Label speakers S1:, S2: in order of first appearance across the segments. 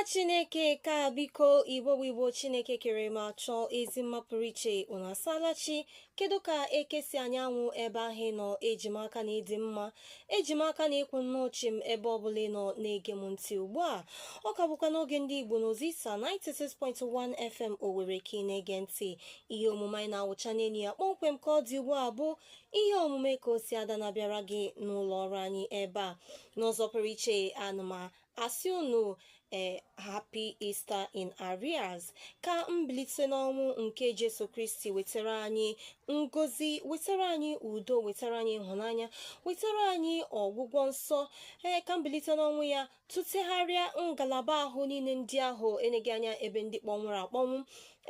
S1: Chineke ka biko Igbo Chineke kere ma chọọ ezi mma pụrụ iche unu asaala chi. Kedu ka ekesi anyanwụ ebe ahụ nọ ejimaka na ịdị mma ejimaka na ịkwụ nnọọ chi m ebe ọbụla ị nọ na-ege m ntị ugbu a. Ọ ka bụkwa n'oge ndị Igbo n'Ozisa 96.1 FM Owerri ka ị na-ege ntị. Ihe omume anyị na-awụcha n'enyi ya kpọmkwem ka ọ dị ugbu a bụ ihe omume ka o si ada na-abịara gị n'ụlọ ọrụ anyị ebe a. N'ụzọ pụrụ iche anụma asị unu Happy Easter in arrears, ka mbilite n'ọnwụ nke Jesu Kristi wetara anyị ngozi, wetara anyị udo, wetara anyị ịhụnanya, wetara anyị ọgwụgwọ nsọ. Ka mbilite n'ọnwụ ya tụtegharịa ngalaba ahụ niile ndị ahụ eneghị anya ebe ndị kpọnwụrụ akpọnwụ,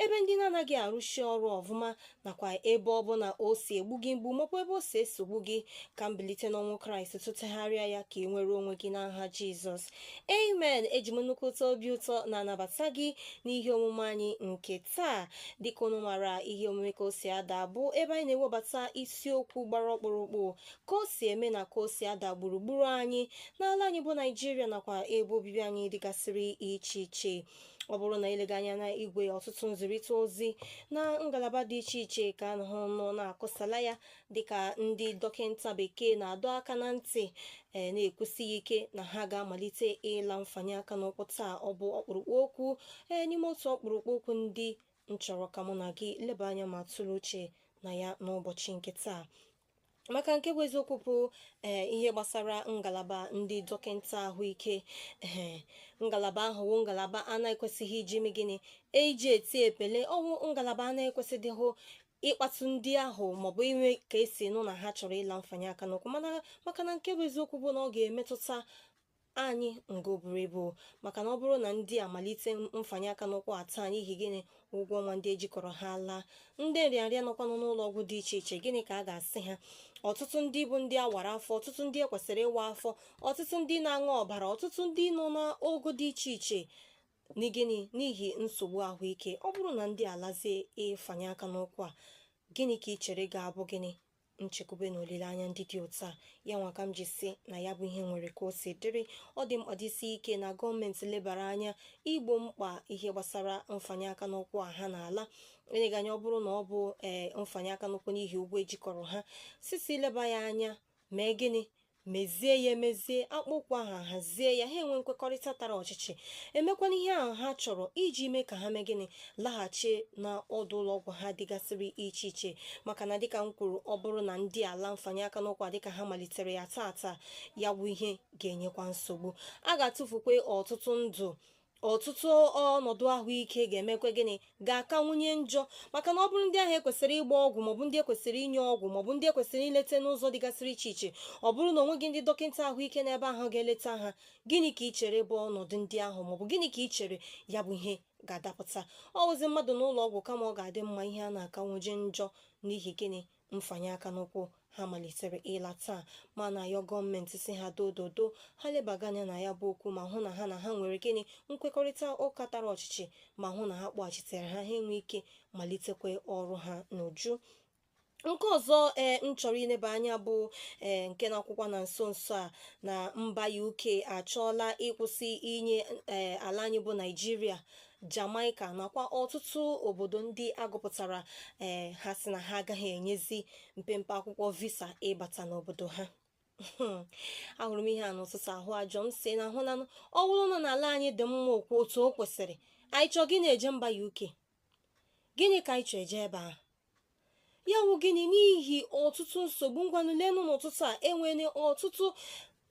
S1: ebe ndị na-anaghị arụsi ọrụ ọfụma, nakwa ebe ọbụla o si egbu gị mgbu maọbụ ebe o si esogbu gị. Ka mbilite n'ọnwụ Kraịst tụtegharịa ya ka ị nwere onwe gị n'aha Jizọs. Amen. Eji m nnukwu obi ụtọ na-anabata gị n'ihe omume anyị nke taa. Dịka unu mara, ihe omume ka o si ada bụ ebe anyị na-ewebata isiokwu gbara ọkpụrụkpụ ka o si eme na ka o si ada gburugburu anyị n'ala anyị bụ Naijiria nakwa ebe obibi anyị dịgasịrị iche iche. Ọ bụrụ na ilega anya na igwe ọtụtụ nzirịta ozi na ngalaba dị iche iche ka ahụ nọ na-akụsala ya, dịka ndị dọkịta bekee na-adọ aka na ntị na-ekwusighị ike na ha ga-amalite ịla mfanye aka n'ụkwụ taa. Ọ bụ ọkpụrụkpụ okwu n'ime otu ọkpụrụkpụ okwu ndị nchọrọ ka mụ na gị leba anya ma tụrụ uche na ya n'ụbọchị nke taa. Maka nke bụ eziokwu bụ ihe gbasara ngalaba ndị dọkịta ahụike. Ngalaba ahụ wụ ngalaba a na-ekwesịghị iji ime gịnị eji eti epele. Ọwụ ngalaba a na-ekwesịdịghị ịkpatụ ndị ahụ maọbụ ime ka esi nụ na ha chọrọ ịla mfanye aka n'ụkwụ, maka na nke bụ eziokwu bụ na ọ ga-emetụta anyị nga o buru ibu. Maka na ọ bụrụ na ndị amalite mfanye aka n'ụkwụ ata n'ihi gịnị ụgwọ ọnwa ndị ejikọrọ ha laa, ndị nrịanrịa nọkwanụ n'ụlọ ọgwụ dị iche iche, gịnị ka a ga-asị ha? Ọtụtụ ndị bụ ndị awara afọ, ọtụtụ ndị ekwesịrị ịwa afọ, ọtụtụ ndị na-aṅụ ọbara, ọtụtụ ndị nọ n'ogo dị iche iche n'gịnị n'ihi nsogbu ahụike. Ọ bụrụ na ndị alazie ịfanye aka n'ụkwụ a, gịnị ka ị chere ga-abụ gịnị nchekwube na olileanya ndị dị otu a? Ya nwa ka m ji si na ya bụ ihe nwere ka o si dịrị. Ọ dị mkpa dịsi ike na gọọmenti lebara anya igbo mkpa ihe gbasara mfanye aka n'ụkwụ a ha na-ala. Enyega anya ọ bụrụ na ọ bụ mfanye aka n'ụkwụ n'ihi ụgwọ ejikọrọ ha, sisi leba ya anya mee gịnị mezie ya emezie, akpụkpọ ahụ hazie ya, ha enwe nkwekọrịta tara ọchịchị, emekwana ihe ahụ ha chọrọ iji mee ka ha mee gịnị laghachi na ọdụ ụlọ ọgwụ ha dịgasịrị iche iche. Maka na dịka m kwuru, ọ bụrụ na ndị ala mfanye aka n'ụkwụ dịka ha malitere ya tata, ya bụ ihe ga-enyekwa nsogbu. A ga-atụfukwa ọtụtụ ndụ, ọtụtụ ọnọdụ ahụike ga-emekwa gịnị ga-akawunye njọ. Maka na ọ bụrụ ndị ahụ ekwesịrị ịgba ọgwụ maọbụ ndị ekwesịrị inye ọgwụ maọbụ ndị ekwesịrị ileta n'ụzọ dịgasịrị iche iche, ọ bụrụ na onwe gị ndị dọkịta ahụike n'ebe ahụ ga-eleta ha, gịnị ka ị chere bụ ọnọdụ ndị ahụ maọbụ gịnị ka ị chere ya bụ ihe ga-adapụta? Ọ wụzi mmadụ n'ụlọ ọgwụ kama ọ ga-adị mma ihe a na-akawunye njọ n'ihi gịnị mfanye aka n'ụkwụ ha malitere ịla taa. Ma na ayọ gọọmenti si ha dododo ha lebaga anya na ya bụ okwu ma hụ na ha nwere gịnị nkwekọrịta ụka tara ọchịchị, ma hụ na ha kpọghachitere ha enwe ike malitekwa ọrụ ha n'uju. Nke ọzọ m chọrọ ileba anya bụ nke na-akwụkwa na nso nso a na mba UK achọọla ịkwụsị inye ala anyị bụ Naijiria, Jamaica nakwa ọtụtụ obodo ndị agụpụtara ha si na ha agaghị enyezi mpempe akwụkwọ visa ịbata n'obodo ha. Ahụrụ m ihe a n'ụtụtụ, ahụ ajọ m si na ahụ na ọ bụrụ na n'ala anyị dị mma okwu otu o kwesịrị, anyị chọọ gị na-eje mba UK, gịnị ka anyị chọọ eje ebe ahụ? Ya wụ gịnị? N'ihi ọtụtụ nsogbu. Ngwanụ leenụ n'ụtụtụ a enwere ọtụtụ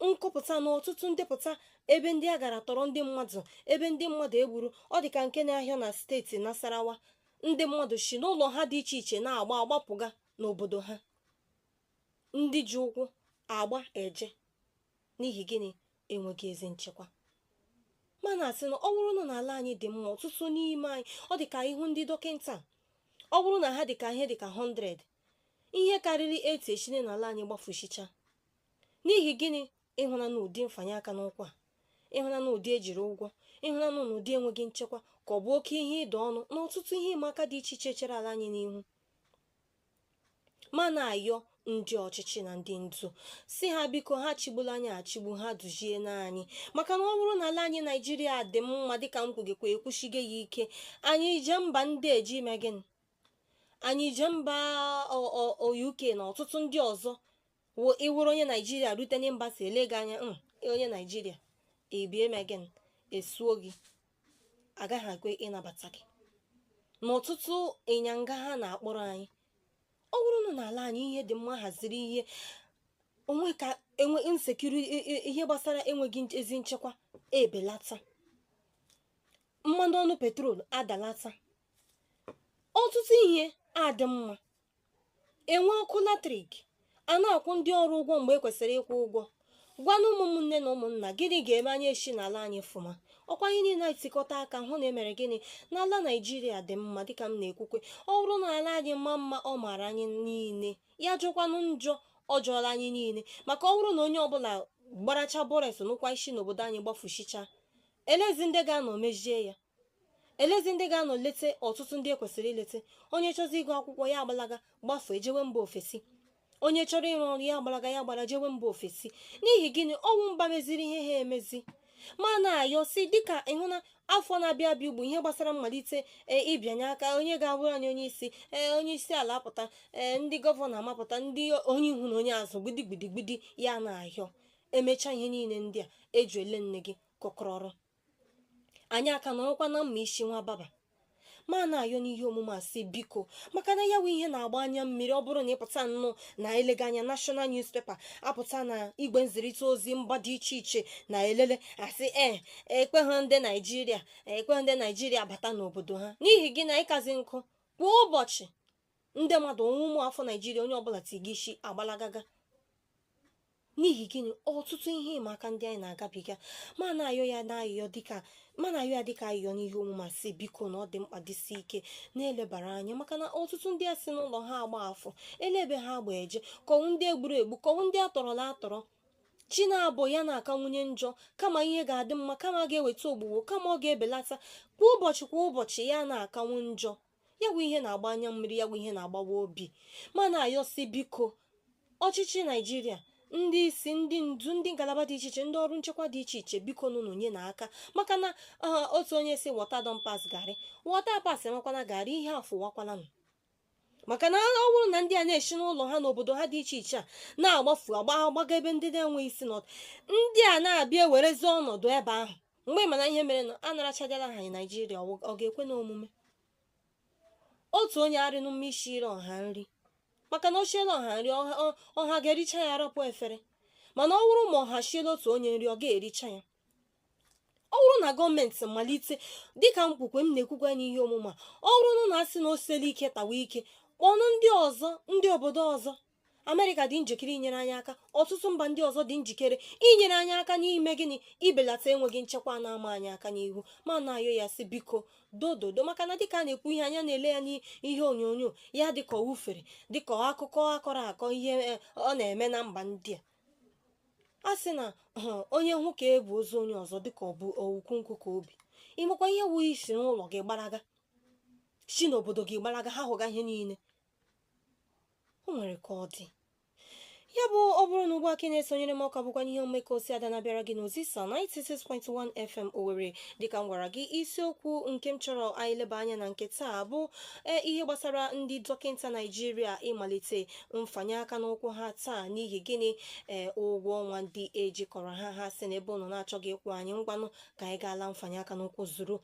S1: nkọpụta na ọtụtụ ndepụta ebe ndị a gara tọrọ ndị mmadụ, ebe ndị mmadụ egburu. Ọ dịka nke na-ahịa na steeti Nasarawa, ndị mmadụ si n'ụlọ ha dị iche iche agbapụga n'obodo ha, ndị ji ụkwụ agba eje n'ihi gịnị enweghị ezi nchekwa. Mana asị na ọ bụrụ na n'ala anyị dị mma, ọtụtụ n'ime anyị, ọ dịka ihu ndị dọkịta, ọ bụrụ na ha dịka ihe dịka 100, ihe karịrị 80 echine n'ala anyị gbafuchicha n'ihi gịnị? Ịhụna n'ụdị mfanye aka n'ụkwụ a, ịhụna n'ụdị ejiri ụgwọ, ịhụna n'ụdị enweghị nchekwa, ka ọ bụ oke ihe ịda ọnụ na ọtụtụ ihe ịma aka dị iche iche chere ala anyị n'ihu. Ma na-ayọ ndị ọchịchị na ndị ndu si ha biko ha chigbula anyị achigbu, ha duzie n'anyị. maka na ọ bụrụ na ala anyị Naijiria dị mma dịka m kwugekwa ekwuchigo ya ike, anyị je mba ndị eji ime gịnị, anyị je mba UK na ọtụtụ ndị ọzọ ịwụrụ onye Naijiria rute na mba si ele gị anya, onye Naijiria ebie megin esuo gị, agaghị ekwe ịnabata gị n'ọtụtụ ịnyanga ha na-akpọrọ anyị. ọ bụrụ na n'ala anyị ihe dị mma, haziri ihe onwe ka enwe insecurity, ihe gbasara enweghị ezi nchekwa ebelata, mmanụ ọnụ petrol adalata, ọtụtụ ihe adị mma, enwe ọkụ latrik, a na-akwụ ndị ọrụ ụgwọ mgbe ekwesịrị ịkwụ ụgwọ. gwana ụmụnne na ụmụnna, gịnị ga-eme anyị echi n'ala anyị fụma? ọkwa anyị niile etikọta aka hụ na emere gịnị n'ala Naijiria dị mma. dịka m na-ekwukwe, ọ bụrụ na ala anyị mma ọ maara anyị niile, ya jụkwanụ njọ ọ jọọla anyị niile. maka ọ bụrụ na onye ọbụla gbaracha bọres nụkwa isi n'obodo anyị gbafuchicha, elezi ndị ga-anọ mejie ya, elezi ndị ga-anọ lete ọtụtụ ndị ekwesịrị ilete. onye chọzi ịgụ akwụkwọ ya agbalaga gbafu ejewe mba ofesi, onye chọrọ ịrụ ọrụ ya agbalaga ya gbara jewe mba ofesi. n'ihi gịnị? ọnwụ mba meziri ihe ha emezi. ma na-ayọ si dịka ịhụ na afọ na-abịa abịa ugbu ihe gbasara mmalite ịbịanye aka onye ga-abụrụ anyị onye isi ala apụta, ndị gọvanọ amapụta, ndị onye ihu na onye azụ gbidigbidi ya na-ayọ. emecha ihe niile ndị a eju ele nne gị kọkọrọ anyị aka nọrọkwa na mma isi nwa baba. ma na-ayọ n'ihe omume a si biko, maka na ya wụ ihe na-agba anya mmiri. ọ bụrụ na ịpụta nnọọ na elega anya National Newspaper, apụta na igwe nzirịta ozi mba dị iche iche na elele asị ekweghị ndị Naijiria bata n'obodo ha. n'ihi gị na ịkazi nkụ kwa ụbọchị ndị mmadụ ụmụ afọ Naijiria onye ọbụla tiga isi agbalagaga. n'ihi gịnị? ọtụtụ ihe ịma aka ndị anyị na-agabiga. ma na-ayọ ya dịka ayọ n'ihe omume si biko na ọ dị mkpa dịsi ike na-elebara anya, maka na ọtụtụ ndị a si n'ụlọ ha agba afọ elebe ha agba eje, kọwụ ndị egburu egbu, kọwụ ndị atọrọla atọrọ. chi na-abụ ya na-aka nwunye njọ, kama ihe ga-adị mma, kama a ga-eweta ogbugbo, kama ọ ga-ebelata. kwa ụbọchị ya na-akanwu njọ. ya bụ ihe na-agba anya mmiri, ya bụ ihe na-agbawa obi. ma na-ayọsi biko ọchịchị Naijiria, ndị isi, ndị ndu, ndị ngalaba dị iche iche, ndị ọrụ nchekwa dị iche iche, biko nụnụ nye n'aka. maka na otu onye si wọta dọmpas garị, wọta pas enwekwana garị, ihe afụwakwana nụ. maka na ọ bụrụ na ndị a na-eshi n'ụlọ ha n'obodo ha dị iche iche a na-agbafu agbaga ebe ndị na-enweghị isi nọdụ, ndị a na-abịa ewerezi ọnọdụ ebe ahụ mgbe mana ihe mere na a narachadala ha Naijiria, ọ ga-ekwe n'omume? otu onye arịnụ mma ishiri ọha nri, maka na o shiela ọha nri, ọha ga-ericha ya arapụ efere. mana ọ bụrụ ma ọha shiela otu onye nri, ọ ga-ericha ya. ọ bụrụ na gọọmenti malite dịka mkpukwe m na-ekwukwa n'ihe omume a, ọ bụrụ na asị na o siela ike tawa ike, kpọnụ ndị ọzọ, ndị obodo ọzọ. Amerịka dị njikere inyere anyị aka, ọtụtụ mba ndị ọzọ dị njikere inyere anyị aka n'ime gịnị, ibelata enweghị nchekwa na-ama anyị aka n'ihu. ma na-ayọ ya si biko dododo, maka na dịka a na-ekwu ihe anya na-ele ya n'ihe onyonyo ya dịka ufere, dịka akụkọ akọ ihe ọ na-eme na mba ndị a sị na onye hụ ka ebu ozu onye ọzọ dịka ọ bụ owukwu nkụ ka obi. ịmakwa ihe wụ isi n'ụlọ gị gbalaga, si n'obodo gị gbalaga, ha hụga ihe niile, o nwere ka ọ dị. ya bụ ọ bụrụ na ugbu a ka na-esonyere m, ọka bụkwa ihe mmekọ osi ada na-abịara gị n'Ozisa 96.1 FM Owerri. dịka m gwara gị, isiokwu nke m chọrọ anyị leba anya na nke taa bụ ihe gbasara ndị dọkịta Naijiria ịmalite mfanye aka n'ụkwụ ha taa. n'ihi gịnị? ụgwọ ọnwa ndị ejikọrọ ha si n'ebe ụnụ na-achọghị ịkwụ anyị, ngwanụ ka anyị gaala mfanye aka n'ụkwụ zuru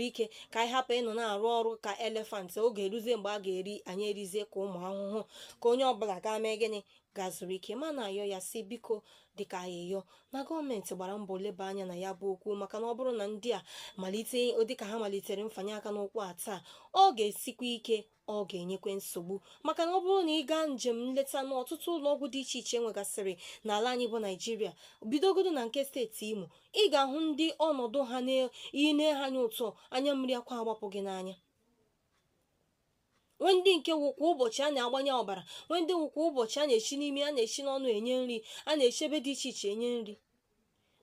S1: ike, ka anyị hapụ ịnọ na-arụ ọrụ ka elefant. oge eruzie mgbe a ga-eri anyị erizie ka ụmụ ahụhụ, ka onye ọbụla gaa mee gịnị, gazuru ike. ma na-ayọ ya si biko dịka ayịyọ na gọọmenti gbara mbọ leba anya na ya bụ okwu, maka na ọ bụrụ na ndị a malite dịka ha malitere mfanye aka n'ụkwụ a taa, ọ ga-esikwa ike, ọ ga-enyekwe nsogbu. maka na ọ bụrụ na ị gaa njem nleta n'ọtụtụ ụlọọgwụ dị iche iche nwegasịrị n'ala anyị bụ Naijiria, bidogodo na nke steeti Imo, ị ga-ahụ ndị ọnọdụ ha na-ine ha anya ụtọ, anya mmiri akwa agbapụ gị n'anya. nwee ndị nke kwa ụbọchị a na-agbanye ọbara, nwee ndị kwa ụbọchị a na-echi n'ime, a na-echi n'ọnụ enye nri, a na-echi ebe dị iche iche enye nri.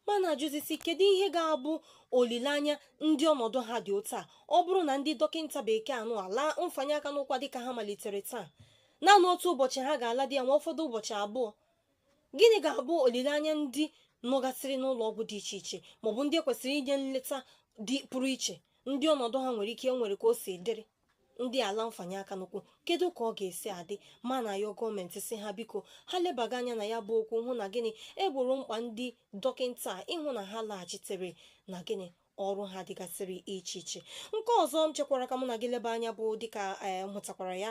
S1: mana ajụzisi kedu ihe ga-abụ olileanya ndị ọnọdụ ha dị otu a, ọ bụrụ na ndị dọkịta bekee anụ ala mfanye aka n'ụkwa dịka ha malitere taa? naanị otu ụbọchị ha ga-ala di ya nwa ụfọdụ ụbọchị abụọ. Gịnị ga-abụ olileanya ndị nọgasịrị n'ụlọ ọgwụ dị iche iche maọbụ ndị kwesịrị inye nleta dị pụrụ iche, ndị ọnọdụ ha nwere ike nwere ka o si dịrị, ndị ala mfanye aka n'ụkwụ? Kedu ka ọ ga-esi adị? Ma na ya gọọmenti si ha biko ha lebaga anya na ya bụ okwu, hụ na gịnị egboro mkpa ndị dọkịta ịhụ na ha laghachitere na gịnị ọrụ ha dịgasịrị iche iche. Nke ọzọ m chekwara ka mụ na gị leba anya bụ dịka mụtakwara ya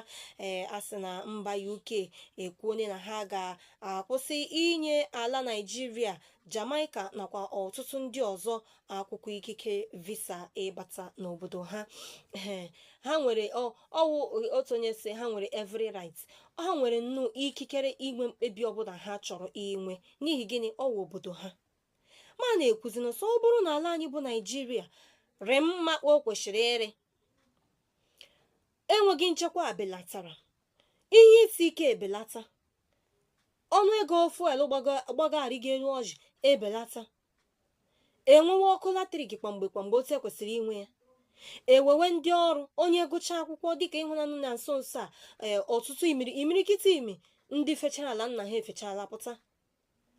S1: asị na mba UK ekwuone na ha ga-akwụsị inye ala Naịjirịa, Jamaica nakwa ọtụtụ ndị ọzọ akwụkwọ ikike visa ịbata n'obodo ha. Ha nwere ọwụ otu onye si ha nwere every right, ha nwere nnọọ ikikere inwe mkpebi ọbụla ha chọrọ inwe, n'ihi gịnị ọwụ obodo ha. Ma na-ekwuzi na ọ bụrụ na ala anyị bụ Naịjirịa ree mma o kwesịrị ịrị, enweghị nchekwa belatara, ihe isi ike ebelata, ọnụ ego fuel gbagharịgo elu ọjị ebelata, enwewe ọkụ latrik kwamgbe otu ekwesịrị inwe ya, ewewe ndị ọrụ, onye gụcha akwụkwọ dịka ịhụnanụ na nso nso a ọtụtụ imirikiti imi ndị fechara ala nna ha efechala pụta,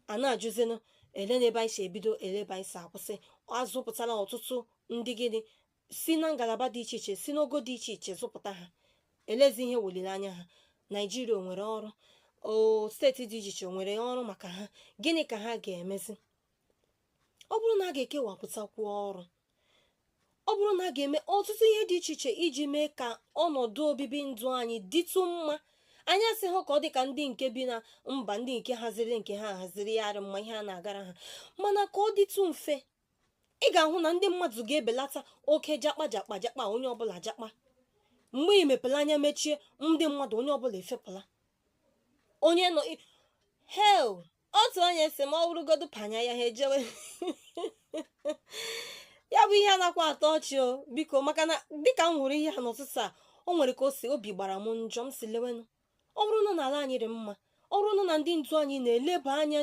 S1: a na-ajụzinụ ele n'ebe anyị si ebido, ele ebe anyị si akwụsị. Azụpụtala ọtụtụ ndị gịnị si na ngalaba dị iche iche, si n'ogo dị iche iche zụpụta ha, elezi ihe weliri anya ha. Naijiria o nwere ọrụ? Steeti dị iche iche o nwere ọrụ maka ha? Gịnị ka ha ga-emezi? Ọ bụrụ na a ga-ekewapụtakwu ọrụ, ọ bụrụ na a ga-eme ọtụtụ ihe dị iche iche iji mee ka ọnọdụ obibi ndụ anyị dịtụ mma, anyị asịghị ka ọ dị ka ndị nke bi na mba ndị nke haziri nke ha haziri ya arị mma ihe a na-agara ha, mana ka ọ dịtụ mfe. Ị ga-ahụ na ndị mmadụ ga-ebelata oke jakpa onye ọbụla jakpa. Mgbe ị mepere anya mechie, ndị mmadụ onye ọbụla efepụla, onye nọ hel. Otu onye si ma ọ bụrụgodu panya ya ha ejewe ya bụ ihe a nakwa atọ ọchị o biko, maka na dịka m hụrụ ihe ha n'ụtụtụ a, o nwere ka o si obi gbara m njọ. M si lewenụ, ọ bụrụ na ala anyị dị mma, ọ bụrụ na ndị ndu anyị na-eleba anya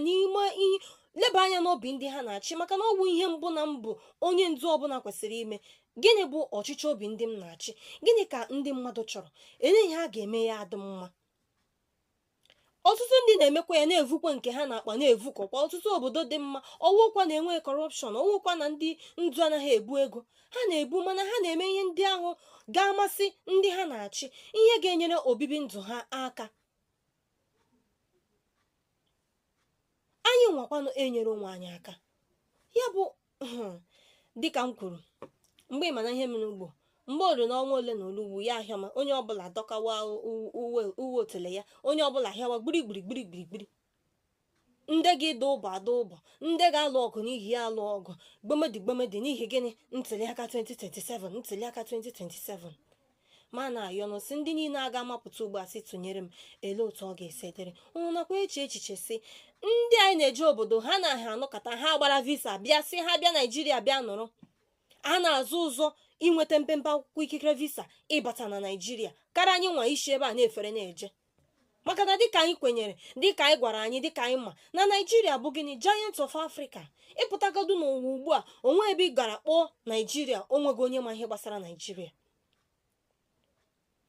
S1: leba anya n'obi ndị ha na-achị, maka na ọ bụ ihe mbụ na mbụ onye ndu ọbụla kwesịrị ime. Gịnị bụ ọchịchị obi ndị m na-achị? Gịnị ka ndị mmadụ chọrọ? Ele ihe ha ga-eme ya adị mma? Ọtụtụ ndị na-emekwa ya na-evukwa nke ha na-akpa na-evukọkwa ọtụtụ obodo dị mma. Ọwụkwa na-enwe kọrọpshọn, ọwụkwa na ndị ndu anaghị ebu ego ha na-ebu, mana ha na-eme ihe ndị ahụ ga-amasị ndị ha na-achị, ihe ga-enyere obibi ndụ ha aka. Anyị nwakwanụ enyere onwe anyị aka. Ya bụ dịka m kwuru, mgbe ịma na ihe mere ugbo, mgbe olu n'ọnwa ole na ole ugbu ya ahịama, onye ọbụla dọkawa uwe otele ya, onye ọbụla hịawa gbirigbiri, ndị ga-ịda ụbọ ada ụbọ, ndị ga-alụ ọgụ n'ihi ya alụ ọgụ, gbemedi n'ihi gịnị? Ntụliaka 2027. Ma na-ayọ nọsị ndị niile aga amapụta ugbo asị tụnyere m, ele otu ọ ga-esi dịrị ụnụ nakwa echiche si ndị anyị na-eje obodo ha na ha anọkọta, ha gbara visa bịa si ha bịa Naijiria bịa nọrọ, a na-azụ ụzọ inweta mpempe akwụkwọ ikikere visa ịbata na Naijiria karịa anyị nwa isi ebe a na-efere na-eje. Maka na dịka anyị kwenyere, dịka anyị gwara anyị, dịka anyị ma na Naijiria bụ gịnị? Giant of Africa. Ịpụtagodu n'ụwa ugbu a, onwe ebe ị gara kpọọ Naijiria, onwego onye ma ihe gbasara Naijiria.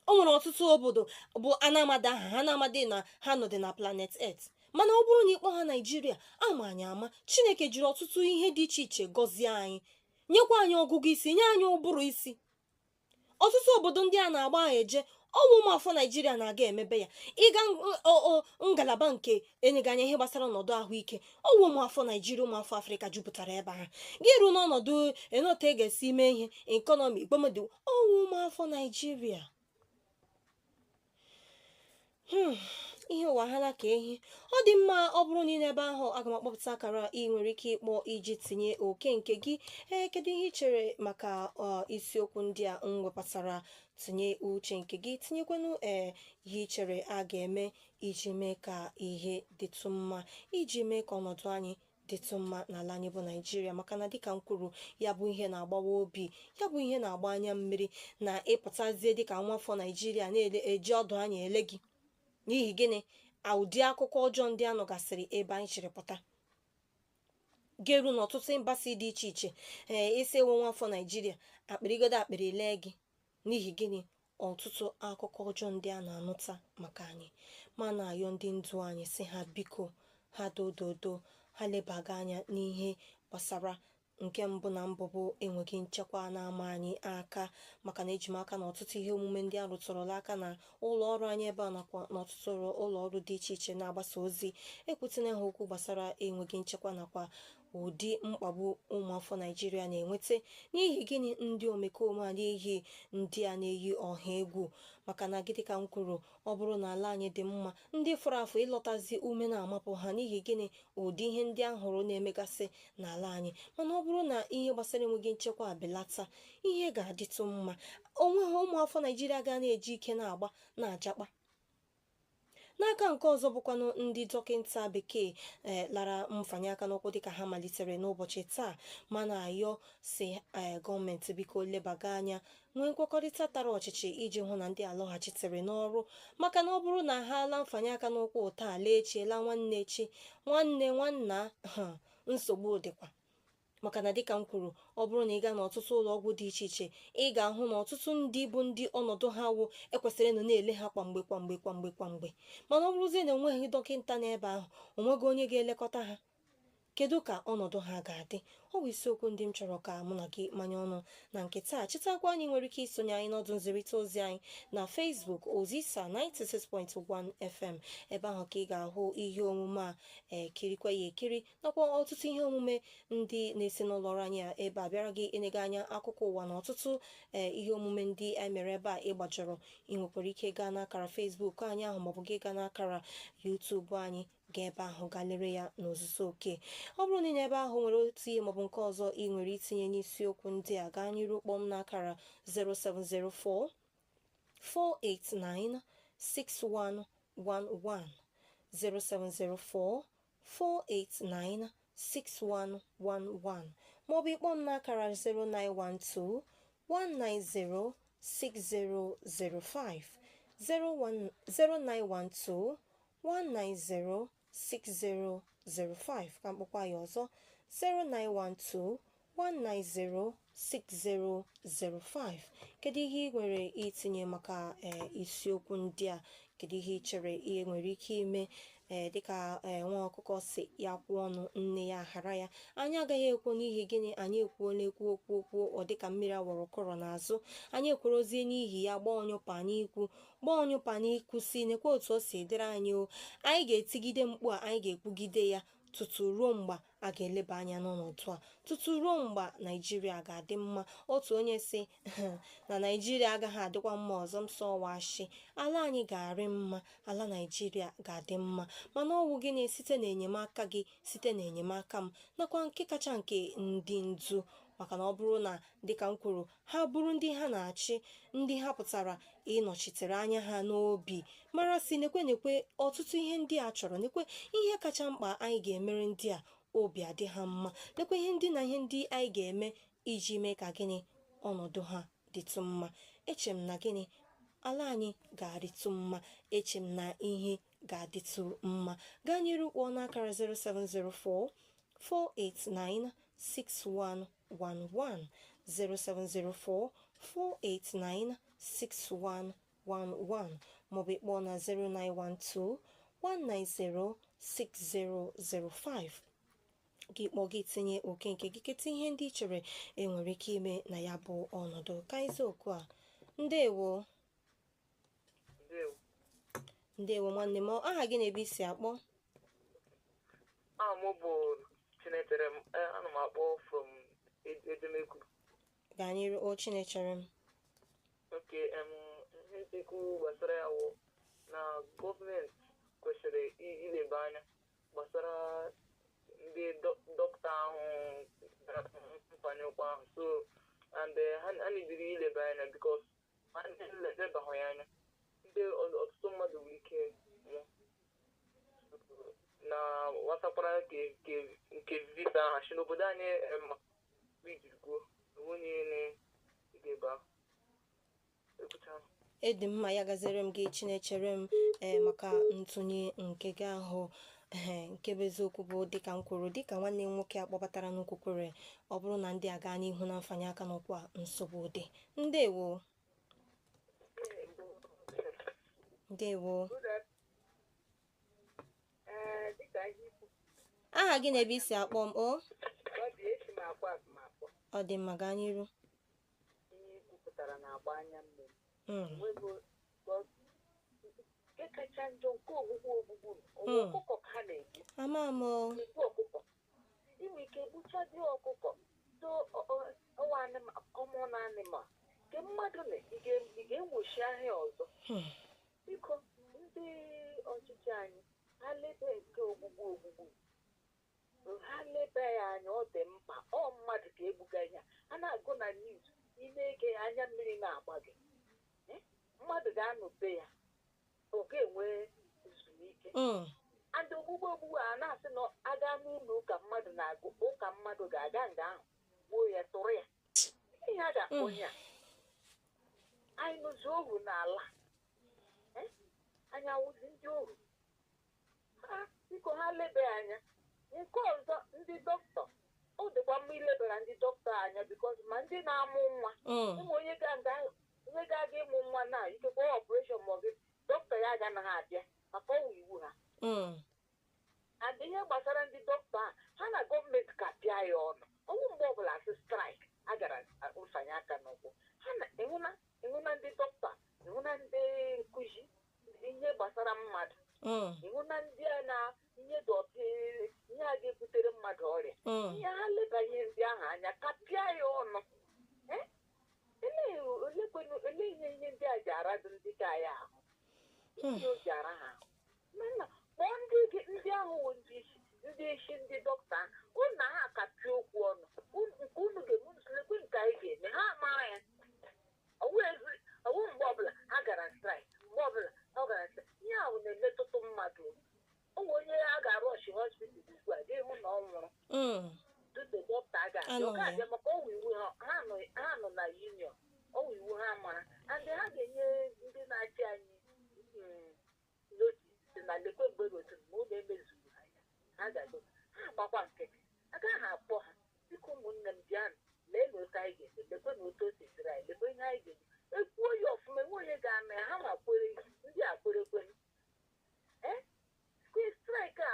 S1: O nwere ọtụtụ obodo bụ anamada aha ha na-amadị na ha nọdị na planet Earth, mana ọ bụrụ na ịkpọ ha Naijiria, ama anyị ama. Chineke jiri ọtụtụ ihe dị iche iche gọzie anyị, nyekwa anyị ọgụgụ isi, nye anyị ụbụrụ isi. Ọtụtụ obodo ndị a na-agba ha eje, ọnwụ ụmụafọ Naijiria na-aga emebe ya. Ịga ngalaba nke enyeghị anya ihe gbasara ọnọdụ ahụike, ọnwụ ụmụafọ Naijiria, ụmụafọ Afrịka jupụtara ebe ha. Gị ruo n'ọnọdụ enote e ga-esi ime ihe ekọnọmi gbomedi, ọnwụ ụmụafọ Naijiria. Ihe ụwa ha ka ehi. Ọ dị mma, ọ bụrụ na ị n'ebe ahụ, aga m akpọpụta akara ị nwere ike ịkpọ iji tinye oke nke gị. Kedu ihe ị chere maka isiokwu ndị a m wepụtara? Tinye uche nke gị, tinyekwanụ ihe ị chere a ga-eme iji mee ka ihe dịtụ mma, iji mee ka ọnọdụ anyị dịtụ mma n'ala anyị bụ Naijiria. Maka na dịka m kwuru, ya bụ ihe na-agbawa obi, ya bụ ihe na-agba anya mmiri, na ịpụtazie dịka nwafọ Naijiria na-eji ọdụ anya ele gị, n'ihi gịnị? Ụdị akụkọ ọjọọ ndị a nọgasịrị ebe anyị chịrị pụta. Ga-eru n'ọtụtụ mbasi dị iche iche isi ewe nwafọ Naijiria akpịrịgodo akpịrị lee gị, n'ihi gịnị? ọtụtụ akụkọ ọjọọ ndị a na-anụta maka anyị, ma na-ayọ ndị ndu anyị si ha biko ha dododo ha lebaga anya n'ihe gbasara nke mbụ na mbụ bụ enweghị nchekwa na-ama anyị aka, maka na eji m aka na ọtụtụ ihe omume ndị a rụtụrụla aka na ụlọ ọrụ anyị ebe a nakwa n'ọtụtụ ụlọ ọrụ dị iche iche na-agbasa ozi ekwutina ha okwu gbasara enweghị nchekwa nakwa ụdị mkpagbu ụmụafọ Naijiria na-enweta n'ihi gịnị ndị omekome a n'ihi ndị a na-eyi ọha egwu. Maka na gịdị ka m kwuru, ọ bụrụ na ala anyị dị mma, ndị fọrọ afọ ịlọtazi ume na-amapụ ha n'ihi gịnị ụdị ihe ndị ahụrụ na-emegasị n'ala anyị. Mana ọ bụrụ na ihe gbasara enweghị nchekwa belata, ihe ga-adịtụ mma. Onwe ha ụmụafọ Naijiria ga na-eji ike na-agba na-ajakpa. N'aka nke ọzọ bụkwanụ ndị dọkịta bekee lara mfanye aka n'ụkwụ dịka ha malitere n'ụbọchị taa, mana ayọ si gọọmenti biko lebaga anya nwee nkwekọrịta tara ọchịchị iji hụ na ndị alọghachitere n'ọrụ, maka na ọ bụrụ na ha ala mfanye aka n'ụkwụ taa lee echi ela nwanne echi nwanna nsogbu dịkwa. Maka na dịka m kwuru, ọ bụrụ na ị gaa n'ọtụtụ ụlọ ọgwụ dị iche iche, ị ga-ahụ na ọtụtụ ndị bụ ndị ọnọdụ ha wụ ekwesịrị ịnọ na-ele ha kwamgbe, mana ọ bụrụzie na enweghị dọkịta n'ebe ahụ, onweghị onye ga-elekọta ha, kedu ka ọnọdụ ha ga-adị? Ọ bụ isiokwu ndị m chọrọ ka mụ na gị manye ọnụ na nke taa. Chetakwa anyị nwere ike isonye anyị n'ọdụ nzirịta ozi anyị na Facebook Ozisa 96.1 FM. Ebe ahụ ka ị ga-ahụ ihe omume a kirikwa ya ekiri nakwa ọtụtụ ihe omume ndị na-esi n'ụlọ ọrụ anyị ebe a bịara gị enega anya akụkọ ụwa na ọtụtụ ihe omume ndị anyị mere ebe a ịgbajọrọ. Ị nwekwara ike gaa n'akara Facebook anyị ahụ maọbụ gị gaa n'akara YouTube anyị ebe ahụ gaa lere ya n'ozuzu oke. Ọ bụrụ na ị n'ebe ahụ nwere otu ihe maọbụ nke ọzọ ị nwere itinye n'isiokwu ndị a, gaa n'iru kpọm n'akara 0704 489 6111 0704 489 6111 maọbụ ịkpọ m n'akara 0912 190 6005 0912 190 6005 ka mkpọkwa ya ọzọ 0912 190 6005. Kedu ihe ị nwere itinye maka isiokwu ndị a? Kedu ihe ị chere ihe nwere ike ime dịka nwa ọkụkọ si ya kwụ ọnụ nne ya ghara ya? Anyị agaghị ekwu n'ihi gịnị? Anyị ekwuola okwu ọ dịka mmiri awọrọ kọrọ n'azụ. Anyị ekwerozie n'ihi ya gbaa onyụpa n'ikwu si nekwa otu o si dịrị anyị o. Anyị ga-etigide mkpu a, anyị ga-ekwugide ya tutu ruo mgbe a ga-eleba anya n'ọnọdụ a, tutu ruo mgbe Naijiria ga-adị mma. Otu onye si na Naijiria agaghị adịkwa mma ọzọ, m sọwashi ala anyị ga-arị mma, ala Naijiria ga-adị mma, mana ọ wụ gịnị? Site n'enyemaka gị, site n'enyemaka m, nakwa nke kacha nke ndị ndu. Maka na ọ bụrụ na dịka m kwuru, ha bụrụ ndị ha na-achị, ndị ha pụtara ịnọchitere anya ha n'obi mara si nekwe ọtụtụ ihe ndị a chọrọ, nekwe ihe kacha mkpa anyị ga-emere ndị a obi adị ha mma, nekwe ihe ndị anyị ga-eme iji mee ka gịnị ọnọdụ ha dịtụ mma. Eche m na gịnị ala anyị ga-adịtụ mma, eche m na ihe ga-adịtụ mma. Gaa n'iru kpọọ n'akara 0704 489 6111 0704 489 6111 maọbụ ịkpọọ na 0912 190 6005. Gị kpọọ gị tinye oke nke gị, keta ihe ndị ị chere enwere ike ime na ya bụ ọnọdụ. Ka iziokwu a, ndewo nwanne m. Aha gị na-ebe isi akpọ?
S2: Mụ bụ Chinechere m, ana m akpọ from Edemekwu.
S1: Gaa n'iru o Chinechere m.
S2: Oke, ihe nchekwu gbasara ya wụ na gọọmenti kwesịrị ileba anya gbasara ndị dọkịta ahụ mfanye ụkwụ ahụ, so and ha na-ebiri ileba anya bikos ha na-elebaghị ya anya. Ndị ọtụtụ mmadụ nwere ike nwụọ na wasakwara nke visa ha si n'obodo anyị ma ijiri kwuo onye na-ebe ahụ.
S1: Edi mma, ya gazere m gị Chinechere m maka ntụnye nke gị ahụ. Nke bụ eziokwu bụ dịka m kwuru, dịka nwanne m nwoke akpọbatara n'okwukwere, ọ bụrụ na ndị a gaa n'ihu na mfanye aka n'ụkwụ a, nsogbu dị. Ndewo. ndewo.
S3: Dịka ihe ikwu
S1: Aha gị na ebe isi akpọ m o?
S3: ọ dị esi m akpọ akụmakpọ
S1: Ọ dị mma, gaa n'iru.
S3: ihe ikwupụtara na-agba anya mmiri
S1: Mm.
S3: nwego nke kacha njọ nke ogbugbu ọkụkọ ka ha na-egbu
S1: Ama m o.
S3: egbu ọkụkọ inwe ike egbuchadị ọkụkọ so ọwa kọmọn anịmal nke mmadụ na ị ga-enwochi ahịa ọzọ. Biko ndị ọchịchị anyị ha lebe nke ogbugbu ha lebe ya anya, ọ dị mkpa, ọ mmadụ ka egbuga ya. A na-agụ na news ị na-ege anya mmiri na-agba gị, mmadụ ga-anọbe ya ọ ga-enwe ezumike. Ndị ogbugbu a na-asị na aga n'ụlọ ụka mmadụ na-agụ ụka mmadụ ga-aga nga ahụ gbuo ya tụrụ ya ihe a ga-akpọ ya anyị nụzi ohu n'ala anyị awụzi ndị ohu. Biko ha lebe anya. Nke ọzọ, ndị dọkịta, ọ dịkwa mma ilebara ndị dọkịta anya bikọz ma ndị na-amụ nwa ụmụ onye ga-aga ịmụ nwa na ikekwe ọpụreshọn ma ọ gị dọkịta ya agaghị abịa maka ọwụ iwu ha. And ihe gbasara ndị dọkịta ha na gọọmenti ka pịa ya ọnụ ọnwụ mgbe ọbụla asị straik a gara mfanye aka n'ụkwụ ha na-enwuna ndị dọkịta, enwuna ndị nkụzi ihe gbasara mmadụ, ịhụna ndị a na ihe dọtị ihe a ga-ebutere mmadụ ọrịa ihe ha leba ihe ndị ahụ anya kapịa ya ọnụ. Ele ihe ndị a ji aradụ ndị ka ya ahụ ihe o ji ara ha ahụ mana kpọọ ndị ahụ ndị isi ndị dọkịta unu na ha kapịa okwu ọnụ nke unu ga-emelekwe nke anyị ga-eme ha mara ya. Ọwụ mgbe ọbụla ha gara straik, mgbe ọbụla ọ gara straik ihe ahụ na-emetụtụ mmadụ. Ụmụ onye a ga-arọchi hospital ugbu a ga-ehụ na ọ nwụrụ dute dọkịta ga-abịa maka ọwụ iwu ha nọ na union, ọwụ iwu ha mara and ha ga-enye ndị na-achị anyị notis na lekwe mgbe gotiri ma ụlọ emezuru ha ya ha ga-aga ha gbakwa nkịtị agaghị akpọ ha dịka ụmụnne m bịanụ lee na otu anyị ga-eme lekwe na otu o sesiri anyị lekwe ihe anyị ga-eme ekwuo ya ọfụma enwe onye ga-ama ya ha ma kwere ndị a kwerekwere straik a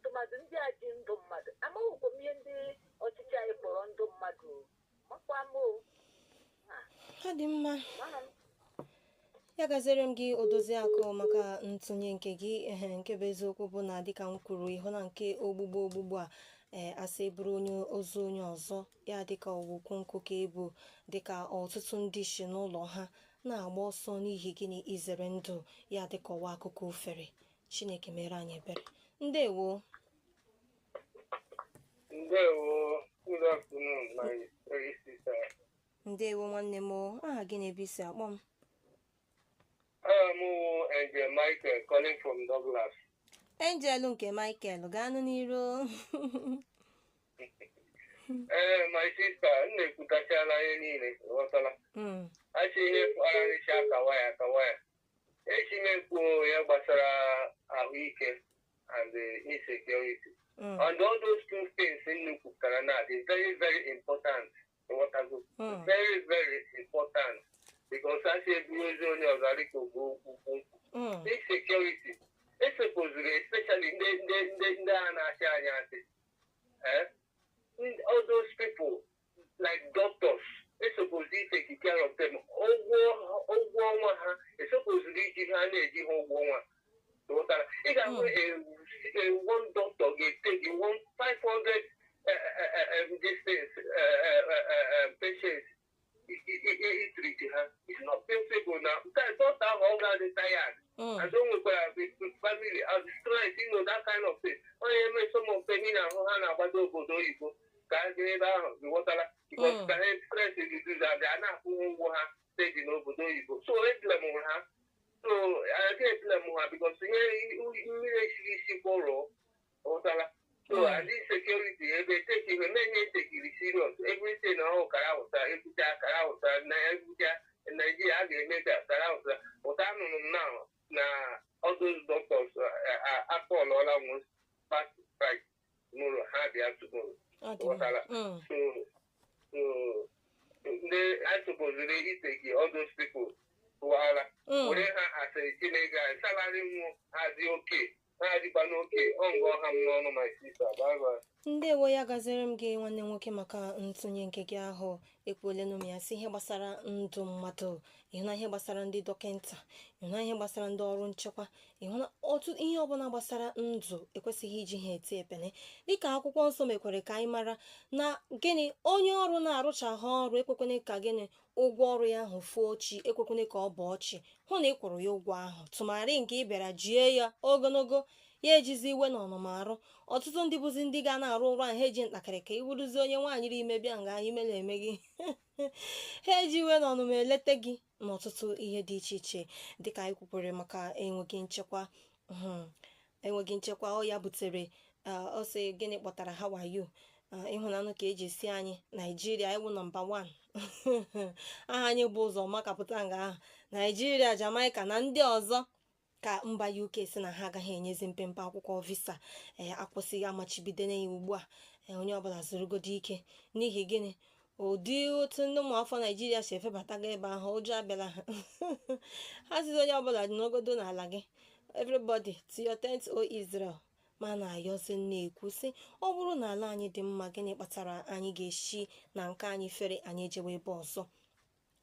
S3: tụmadụ ndị a ji ndụ mmadụ amaghịkwa m ihe ndị ọchịchị anyị kpọrọ ndụ mmadụ makwa m
S1: Ọ dị mma, ya gaziere m gị Odoziakụ maka ntụnye nke gị. Nke bụ eziokwu bụ na dịka m kwuru ịhụ na nke ogbugbu a asị bụrụ onye ọzọ ya dịka ọwụkwụ nkụ ka ebu dịka ọtụtụ ndị si n'ụlọ ha na-agba ọsọ n'ihi gịnị izere ndụ ya dịka ọwa akụkọ ofere. Chineke mere anyị ebere. Ndewo.
S4: Good afternoon, my very sister.
S1: Ndewo nwanne m. Aha gị na ebe isi akpọ m?
S4: I'm Angel Michael calling from Douglas.
S1: Angel nke Michael, gaanụ n'iru.
S4: My sister, m na-ekwutachala ihe niile ghọtala. Achị ihe ararịcha akawa ya. Echi na-ekwu ya gbasara ahụike and insecurity. And all those two things in Nukukarana is very, very important. Very, very important. Because as a insecurity, it's supposedly, especially all those people, like doctors, it's supposedly taking care of them. It's supposedly one doctor take 500 patients. It's not possible now. Don't have all that tired. I don't want to family as stress, that kind of thing. Some of them in because stress is reduced and they are not taking over. So let's let them have. So I get them because so and this security, they take it, many take it serious. Everything Nigeria they make that but I don't know now all those doctors are all almost past strike. No, how they have to go. So I suppose they take all those people tụwara were ha asịrị Chineke anyị salari nwụ adị oke na-adịkwa n'oke ọngọ ha m n'ọnụ my sister. Bye bye.
S1: Ndewo, ya gaziri m gị nwanne nwoke maka ntụnye nke gị ahụ. Ekwuolenụ m ya si ihe gbasara ndụ mmadụ, ịhụna ihe gbasara ndị dọkịnta, ịhụna ihe gbasara ndị ọrụ nchekwa, ịhụna otu ihe ọbụla gbasara ndụ ekwesịghị iji ha eti epene, dịka akwụkwọ nsọ mekwere ka anyị mara na gịnị onye ọrụ na-arụchaghị ọrụ ekwekwana ka gịnị ụgwọ ọrụ ya ahụ fuo chi, ekwekwana ka ọ bụ ọchị, hụ na ị kwụrụ ya ụgwọ ahụ tụmarị nke ị bịara jie ya ogologo ya ejizi iwe na ọnụmarụ. Ọtụtụ ndị bụzi ndị ga na-arụ ụrụ ahụ ha eji ntakịrị ka iwuruzi onye nwaanyị ri ime bịa nga ime na-eme gị ha eji iwe na ọnụma elete gị n'ọtụtụ ihe dị iche iche, dịka anyị kwukwere maka enweghị nchekwa. Enweghị nchekwa ọ ya butere ọ sị gịnị kpọtara ha wayo ịhụnanụ ka eji si anyị Naijiria iwu nọmba 1 aha anyị bụ ụzọ makapụta nga ahụ Naijiria, Jamaica na ndị ọzọ, ka mba UK si na ha agaghị enyezi mpempe akwụkwọ visa akwụsịghị amachibido ya ugbu a. Onye ọbụla zụrụgodo ike n'ihi gịnị ụdị otu ndị ụmụafọ Naijiria si efebataga ebe ahụ ụjọ abịala ha ha sizi onye ọbụla dị n'ogodo n'ala gị, everybody to your tent o Israel. Ma na-ayọzi na-ekwu sị ọ bụrụ na ala anyị dị mma, gịnị kpatara anyị ga-esi na nke anyị fere anyị ejewe ebe ọzọ?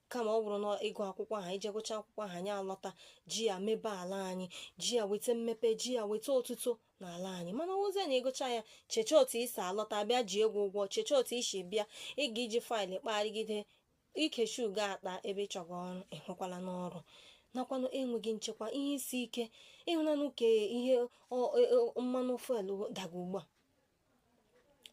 S1: Kama ọ bụrụ na ịgụ akwụkwọ ha ije gụcha akwụkwọ ha anyị alọta ji ya mebe ala anyị, ji ya weta mmepe, ji ya weta otuto n'ala anyị. Mana ozi na ịgụcha ya cheche otu isi alọta bịa ji egwu ụgwọ, cheche otu isi bịa ịga iji faịlụ kparịgide ikechi ugo akpa ebe ịchọga ọrụ ịhụkwala n'ọrụ. Nakwanụ enweghị nchekwa, ihe isi ike, ịhụnanụ ka ihe mmanụ fuelu daga ugbu a.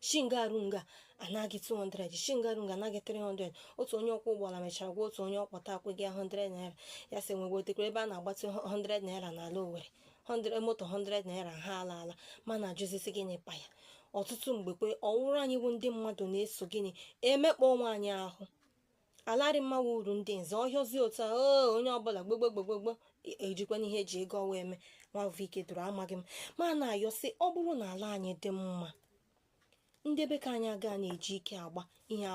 S1: Shingarunga anaghị 200, Shingarunga anaghị 300. Otu onye ọkwọ ụgbọala mechara gwa otu onye ọkwọta akwụghị 100 naira, ya sị nwegotekwara ebe a na-agbatị 100 naira n'ala Owerri, moto 100 naira ha ala mana ajụzisi gịnị pa ya. Ọtụtụ mgbe kwe ọwụrụ anyị bụ ndị mmadụ na-eso gịnị emekpa onwe anyị ahụ. Alarị mmanwụ uru ndị nze ọhịọzi otu a onye ọbụla gbogbogbogbo ejikwana ihe eji ego ọwa eme nwavike dụrụ amaghị m. Ma na-ayọsị ọ bụrụ na ala anyị dị mma, ndị be ka anyị aga na-eji ike agba ihe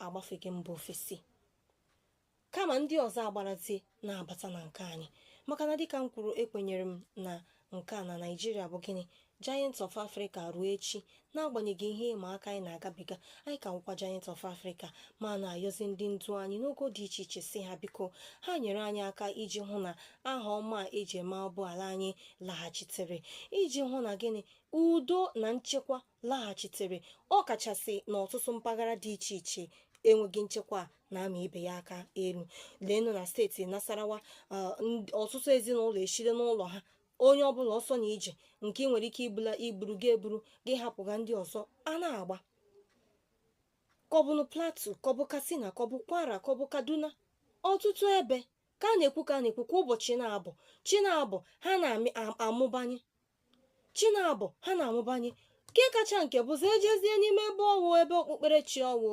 S1: agbafeghị mba ofesi, kama ndị ọzọ agbarazie na-abata na nke anyị. Maka na dịka m kwuru, ekwenyere m na nke a na Naijiria bụ gịnị Giant of Africa ruo echi. N'agbanyeghị ihe ịma aka anyị na-agabiga, anyị ka nwekwa Giant of Africa. Ma na-ayọzi ndị ndu anyị n'ogo dị iche iche si ha biko ha nyere anyị aka iji hụ na aha ọma eji eme ọbụ ala anyị laghachitere, iji hụ na gịnị udo na nchekwa laghachitere. Ọ kachasị n'ọtụtụ mpaghara dị iche iche enweghị nchekwa na-ama ibe ya aka elu. Leenụ na steeti Nasarawa, ọtụtụ ezinụlọ eshire n'ụlọ ha, onye ọbụla ọsọ na ije nke ị nwere ike iburu gị eburu gị hapụga ndị ọzọ a na-agba, kọbụnụ Plateau, kọbụ Katsina, kọbụ Kwara, kọbụ Kaduna. Ọtụtụ ebe ka a na-ekwu kwa ụbọchị na-abụ chi na-abụ ha na-amụbanye, chi na-abụ ha na-amụbanye. Nke kacha nke bụzi ejezie n'ime ebe ọwụ ebe okpukperechi ọwụ,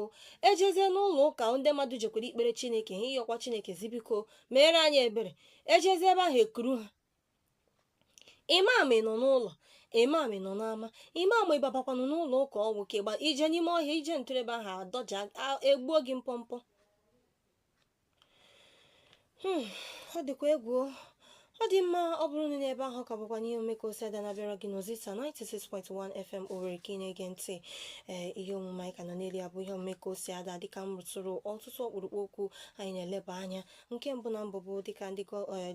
S1: ejezie n'ụlọ ụka ndị mmadụ jekwara ikpere Chineke ha ịyọkwa Chineke zibiko meere anyị ebere, ejezie ebe ahụ ekuru ha. Imam nọ n'ụlọ, imam nọ n'ama, imam ịbabakwanụ n'ụlọ ụka ọgwụ kegba ije n'ime ọhịa ije ntụrụebe ahụ adọja egbuo gị mpọmpọ. Ọ dịkwa egwu. Ọ dị mma ọ bụrụ na n'ebe ahụ ka bụkwa n'ihe omeka osiada na-abịara gị n'Ozita 96.1 FM Owerri ka ị na-ege ntị. Ihe omume anyị ka nọ n'elu ya bụ ihe omeka osiada, dịka m rụtụrụ ọtụtụ ọkpụrụkpụ okwu anyị na-eleba anya. Nke mbụ na mbụ bụ dịka ndị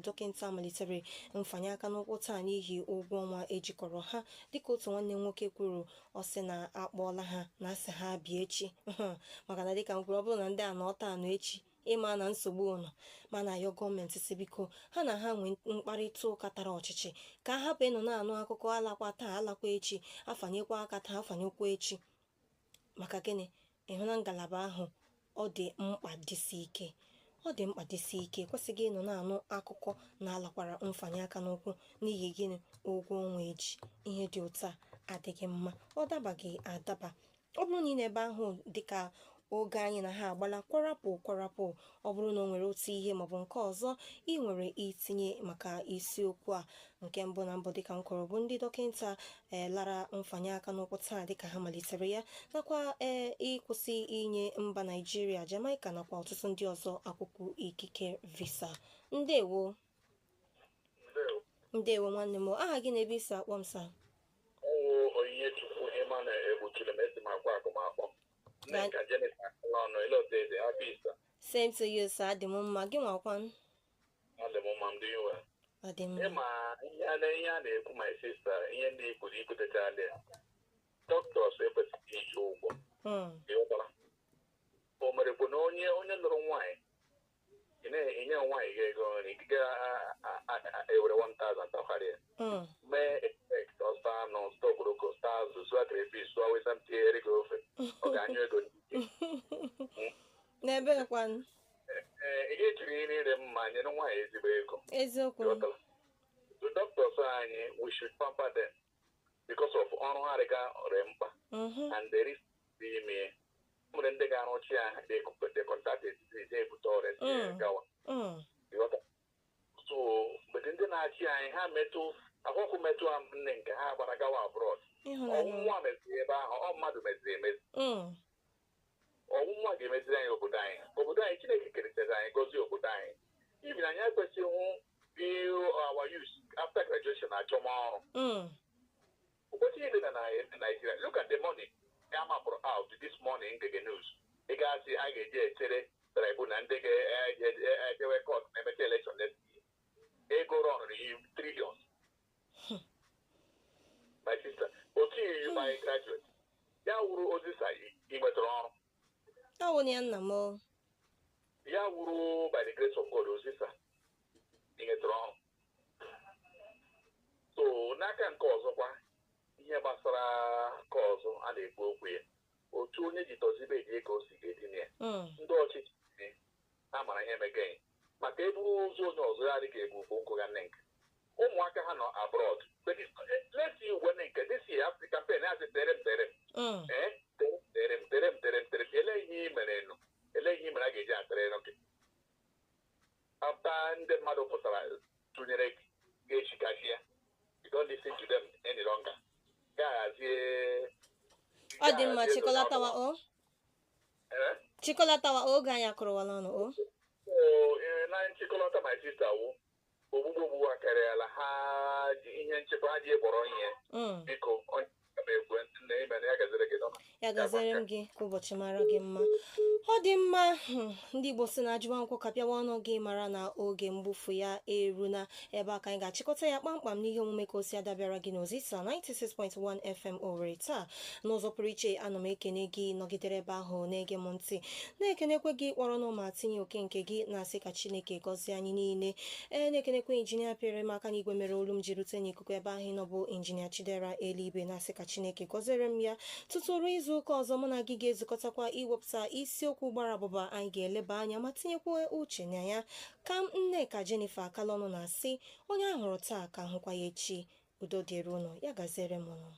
S1: dọkịnta malitere mfanye aka n'ụkwụ taa n'ihi ụgwọ ọnwa ejikọrọ ha, dịka otu nwanne nwoke kwuru ọ sị na akpọọla ha na asị ha bịa echi maka na dịka m kwuru ọ bụrụ na ndị a nọ taa nọ echi ịma na nsogbu ụlọ. Mana ayọ gọọmenti si biko ha na ha nwee mkparịta ụka tara ọchịchị ka a hapụ ịnọ na-anụ akụkọ alakwa taa alakwa echi, afanyekwa aka taa afanyekwa echi. Maka gịnị ịhụ na ngalaba ahụ ọ dị mkpa dịsi ike, ọ dị mkpa dịsi ike, kwesịghị ịnọ na-anụ akụkọ na-alakwara mfanye aka n'ụkwụ n'ihi gịnị ụgwọ ọnwa eji. Ihe dị ụta adịghị mma, ọ dabaghị adaba. Ọ bụrụ na ị na-ebe ahụ dịka oge anyị na ha agbala kwarapụ ọ bụrụ na o nwere otu ihe maọbụ nke ọzọ ị nwere itinye maka isiokwu a. Nke mbụ na mbụ dịka m kwuru bụ ndị dọkịta lara mfanye aka n'ụkwụ taa dịka ha malitere ya nakwa ịkwụsị inye mba Naijiria, Jamaica nakwa ọtụtụ ndị ọzọ akwụkwọ ikike visa. Ndewo nwanne m, aha gị na ebe isi akpọ m sa?
S5: Onye Chukwu ịma na egbochiri m esi m akwa akụmakpọ Nneka Jennifer n'ọnụ iloteze apịsa.
S1: Same to you, sir. Adị m mma, gị nwakwan?
S5: Adị m mma, ndị iwe.
S1: Adị m
S5: Ịma ihe a na-ekwu my sister, ihe ndị ikwuru ikwutechala ya. Doctors ekwesịghị iji ụgwọ. Ịghọtara? O mere bụ na onye lụrụ nwaanyị inye nwaanyị ga ego nri ewere 1,000 takarịa mee effect ọsta anụ stọgboroko sta azụ sụa krepis sụa wesa mtinyere gị ofe ọ ga-anyụ ego
S1: n'ebe kwan
S5: ihe ejiri nri ire mma nyere nwaanyị ezigbo ego.
S1: Eziokwu.
S5: The doctors anyị we should pamper them because of ọrụ ha rịga ọrịa mkpa and there is ime nwere ndị ga-arụchi ya de contacted ebute ọrịa gawa. So mgbe ndị na-achị anyị ha metụ akwụkwọ metụ nne nke ha gbara gawa abroad, ọnwụnwa meziri ebe ahụ, ọ mmadụ meziri emezi, ọnwụnwa ga-emeziri anyị obodo anyị. Chineke keretara anyị gozie obodo anyị ibi na anyị ekwesịghị hụ our youth after graduation achọmọrụ. Ụbọchị ihe dị na Nigeria, look at the money amapụrụ out this morning ngege news. Ị ga-asị a ga-eji echere tribunal ndị ga-ejewe court na emecha election next year. Ego rọnụrụ trillions. My sister, otu iyi my graduate ya wuru Ozisa ị nwetara ọrụ.
S1: Awụ ya nna m.
S5: Ya wuru by the grace of God Ozisa ị nwetara ọrụ. So n'aka nke ọzọkwa ihe gbasara nke ọzọ a na-ekwu okwu ya otu onye ji tozibe eji ego o si ga-edina ya. Ndị ọchịchị ha mara ihe megaghị maka eburu ụzọ onye ọzọ ya adịghị ebu nkụ ga nne nke ụmụaka ha nọ abroad. Let's see ugwe nne nke this year after campaign ya sị tere m ele ihe i mere nụ, ele ihe i mere a ga-eji atịrị nụ gị after ndị mmadụ pụtara tụnyere gị ga-echikachi ya. You don't listen to them any longer.
S1: Ọ dị mma, chịkọlatawa oge anyị akụrụwala ọnụ
S5: na nchịkọlata my sister wụ ogbugbo akarịala ha ji ihe nchekwa ha ji ekpọrọ ihe biko onye ekwe na ime na ya gaziri gị dọma.
S1: Ya gazere m gị ka ụbọchị mara gị mma. Ọ dị mma, ndị Igbo si na ajụwa nkwụ kapịawa ọnụ gị mara na oge mgbufu ya eru na ebe aka anyị ga-achịkọta ya kpamkpam n'ihe omume ka o si adabịara gị n'Ozisa 96.1 FM Owerri taa. N'ụzọ pụrụ iche ana m ekene gị nọgidere ebe ahụ na-ege m ntị, na-ekenekwe gị kpọrọ n'ụma tinye oke nke gị na-asị ka Chineke gọzie anyị niile. Na-ekenekwe injinia pịrị m aka n'igwe mere olu m ji rute n'ikuku ebe ahụ nọ bụ injinia Chidera Elibe, na-asị ka Chineke gọziere m ya. Tutu ruo izu ụka ọzọ mụ na gị ga-ezukọtakwa iwepụta isiokwu gbara abụba anyị ga-eleba anya ma tinyekwa uche na ya. Ka m Nneka Jennifer Akalọnụ na-asị onye ahụrụ taa ka ahụkwa ya echi. Udo dịrị unu, ya gaziere m unu.